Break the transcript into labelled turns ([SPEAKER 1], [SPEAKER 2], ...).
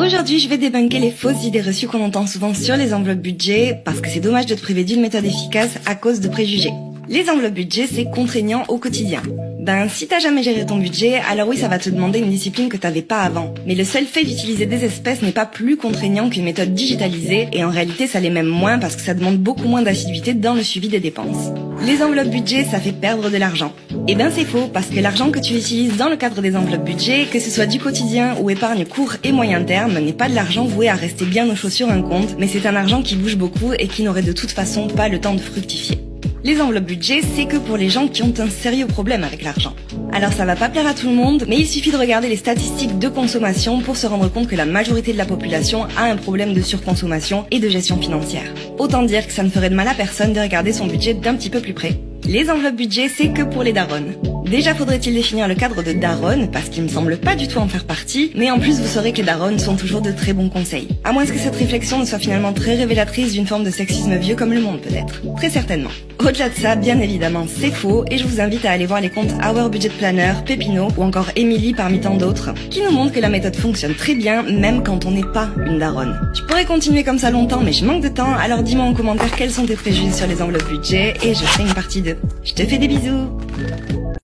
[SPEAKER 1] Aujourd'hui, je vais débunker les fausses idées reçues qu'on entend souvent sur les enveloppes budget, parce que c'est dommage de te priver d'une méthode efficace à cause de préjugés. Les enveloppes budget, c'est contraignant au quotidien. Si t'as jamais géré ton budget, alors oui, ça va te demander une discipline que t'avais pas avant. Mais le seul fait d'utiliser des espèces n'est pas plus contraignant qu'une méthode digitalisée, et en réalité, ça l'est même moins parce que ça demande beaucoup moins d'assiduité dans le suivi des dépenses. Les enveloppes budget, ça fait perdre de l'argent. C'est faux, parce que l'argent que tu utilises dans le cadre des enveloppes budget, que ce soit du quotidien ou épargne court et moyen terme, n'est pas de l'argent voué à rester bien au chaud sur un compte, mais c'est un argent qui bouge beaucoup et qui n'aurait de toute façon pas le temps de fructifier. Les enveloppes budget, c'est que pour les gens qui ont un sérieux problème avec l'argent. Alors ça va pas plaire à tout le monde, mais il suffit de regarder les statistiques de consommation pour se rendre compte que la majorité de la population a un problème de surconsommation et de gestion financière. Autant dire que ça ne ferait de mal à personne de regarder son budget d'un petit peu plus près. Les enveloppes budget, c'est que pour les darons. Déjà faudrait-il définir le cadre de daronne, parce qu'il me semble pas du tout en faire partie, mais en plus vous saurez que les darons sont toujours de très bons conseils. À moins que cette réflexion ne soit finalement très révélatrice d'une forme de sexisme vieux comme le monde peut-être. Très certainement. Au-delà de ça, bien évidemment, c'est faux, et je vous invite à aller voir les comptes Our Budget Planner, Pépino ou encore Emily parmi tant d'autres, qui nous montrent que la méthode fonctionne très bien, même quand on n'est pas une daronne. Je pourrais continuer comme ça longtemps, mais je manque de temps, alors dis-moi en commentaire quels sont tes préjugés sur les enveloppes budget, et je ferai une partie 2. Je te fais des bisous!